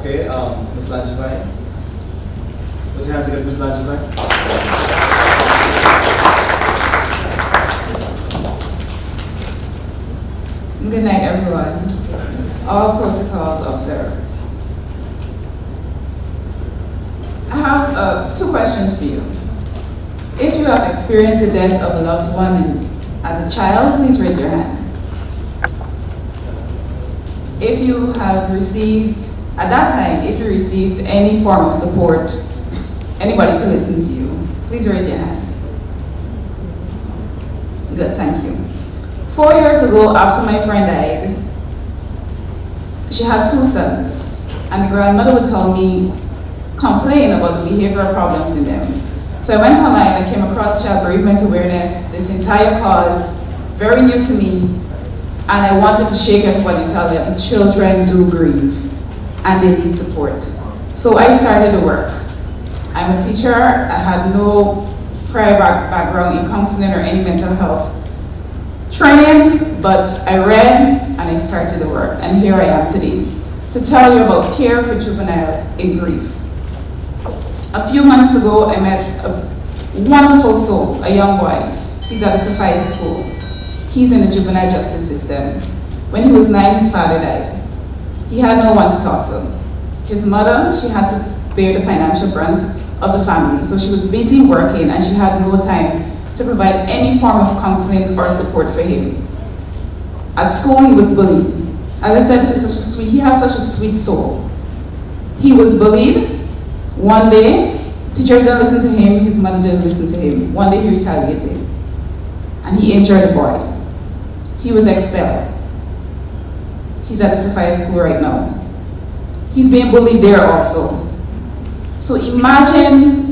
Okay, Ms. Langevine. Put your hands together, Ms. Langevine. Good night, everyone. All protocols observed. I have 2 questions for you. If you have experienced the death of a loved one as a child, please raise your hand. If you have received, at that time, if you received any form of support, anybody to listen to you, please raise your hand. Good, thank you. 4 years ago, after my friend died, she had 2 sons, and the grandmother would tell me, complain about the behavioral problems in them. So I went online and came across child bereavement awareness, this entire cause, very new to me, and I wanted to shake everybody and tell them children do grieve and they need support. So I started the work. I'm a teacher. I had no prior background in counseling or any mental health training, but I read and I started the work, and here I am today to tell you about care for juveniles in grief. A few months ago, I met a wonderful soul, a young boy. He's at a Sophia school. He's in the juvenile justice system. When he was 9, his father died. He had no one to talk to. His mother, she had to bear the financial brunt of the family, so she was busy working and she had no time to provide any form of counseling or support for him. At school, he was bullied. As I said, he has such a sweet soul. He was bullied. One day, teachers didn't listen to him, his mother didn't listen to him. One day he retaliated, and he injured the boy. He was expelled. He's at the Sophia school right now. He's being bullied there also. So imagine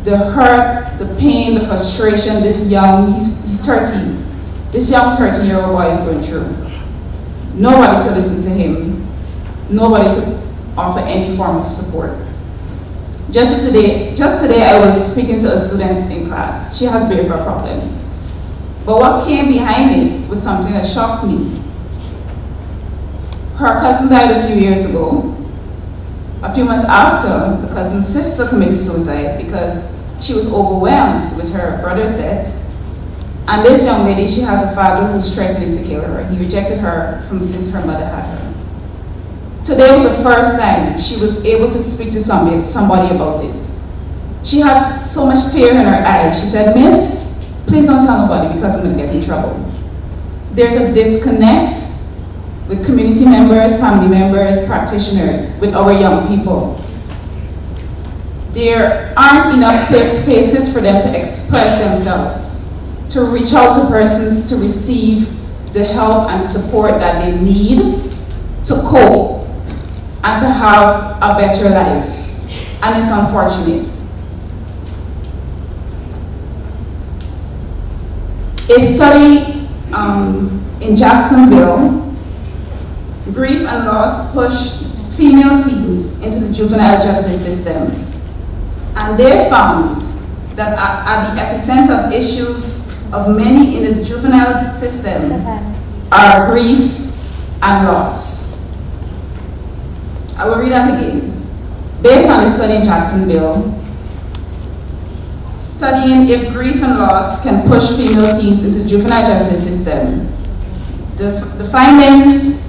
the hurt, the pain, the frustration he's 13. This young 13-year-old boy is going through. Nobody to listen to him, nobody to offer any form of support. Just today, I was speaking to a student in class. She has behavioral problems. But what came behind it was something that shocked me. Her cousin died a few years ago. A few months after, the cousin's sister committed suicide because she was overwhelmed with her brother's death. And this young lady, she has a father who's threatening to kill her. He rejected her since her mother had her. Today was the first time she was able to speak to somebody about it. She had so much fear in her eyes. She said, "Miss, please don't tell nobody because I'm going to get in trouble." There's a disconnect with community members, family members, practitioners, with our young people. There aren't enough safe spaces for them to express themselves, to reach out to persons to receive the help and the support that they need to cope and to have a better life. And it's unfortunate. A study in Jacksonville, grief and loss pushed female teens into the juvenile justice system. And they found that at the epicenter of issues of many in the juvenile system are grief and loss. I will read that again. Based on a study in Jacksonville, studying if grief and loss can push female teens into the juvenile justice system, the findings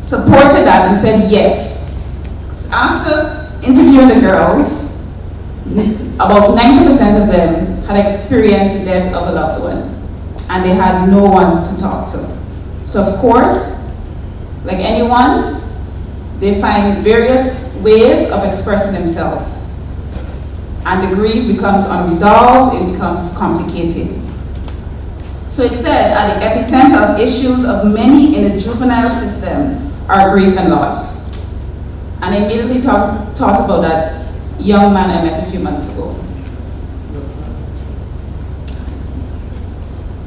supported that and said yes. After interviewing the girls, about 90% of them had experienced the death of a loved one, and they had no one to talk to. So of course, like anyone, they find various ways of expressing themselves. And the grief becomes unresolved, it becomes complicated. So it said at the epicenter of issues of many in the juvenile system are grief and loss. And I immediately thought about that young man I met a few months ago.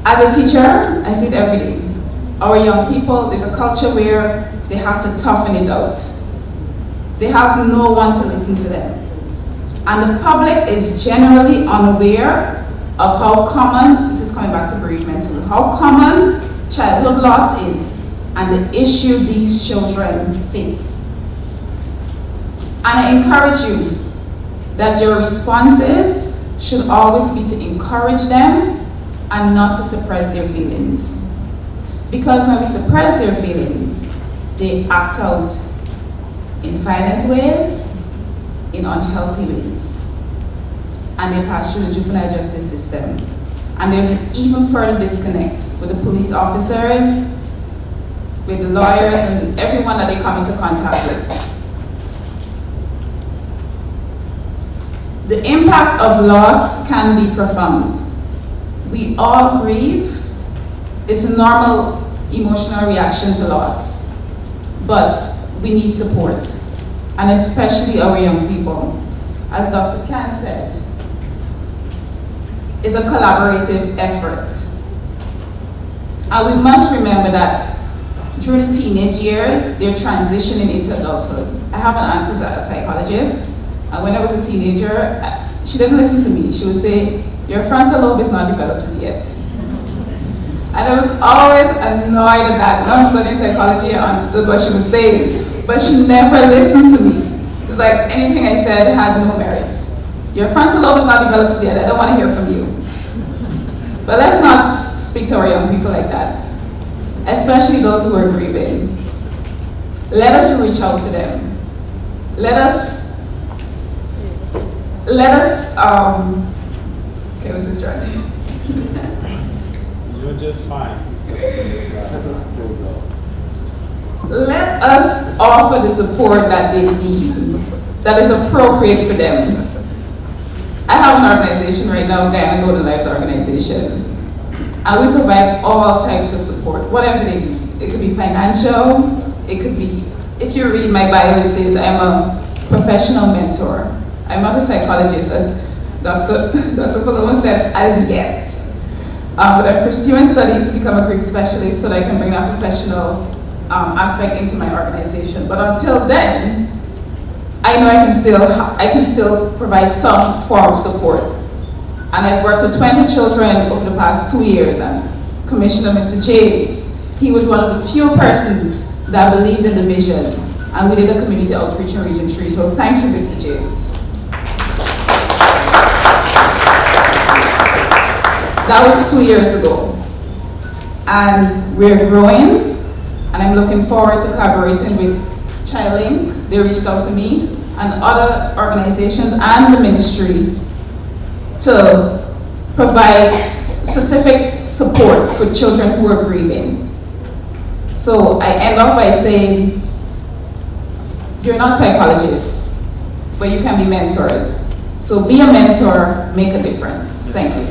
As a teacher, I see it every day. Our young people, there's a culture where they have to toughen it out. They have no one to listen to them. And the public is generally unaware of how common, this is coming back to bereavement too, how common childhood loss is and the issue these children face. And I encourage you that your responses should always be to encourage them and not to suppress their feelings. Because when we suppress their feelings, they act out in violent ways, in unhealthy ways, and they pass through the juvenile justice system. And there's an even further disconnect with the police officers, with the lawyers, and everyone that they come into contact with. The impact of loss can be profound. We all grieve. It's a normal emotional reaction to loss, but we need support, and especially our young people. As Dr. Khan said, it's a collaborative effort. And we must remember that during the teenage years, they're transitioning into adulthood. I have an aunt who's a psychologist, and when I was a teenager, she didn't listen to me. She would say, your frontal lobe is not developed as yet. And I was always annoyed at that. Now I'm studying psychology, I understood what she was saying, but she never listened to me. It was like anything I said had no merit. Your frontal lobe is not developed as yet, I don't want to hear from you. But let's not speak to our young people like that, especially those who are grieving. Let us reach out to them. Let us, okay, I was distracted. You're just fine. Let us offer the support that they need, that is appropriate for them. I have an organization right now, Guyana Juveniles organization, and we provide all types of support, whatever they need. It could be financial, it could be, if you read my bio, it says I'm a professional mentor. I'm not a psychologist, as Dr. Paloma said, as yet. But I'm pursuing studies to become a grief specialist so that I can bring that professional aspect into my organization. But until then, I know I can still provide some form of support. And I've worked with 20 children over the past 2 years, and Commissioner Mr. James, he was one of the few persons that believed in the vision, and we did a community outreach in Region 3, so thank you, Mr. James. That was 2 years ago, and we're growing, and I'm looking forward to collaborating with ChildLink. They reached out to me and other organizations and the ministry to provide specific support for children who are grieving. So I end off by saying, you're not psychologists, but you can be mentors. So be a mentor, make a difference. Thank you.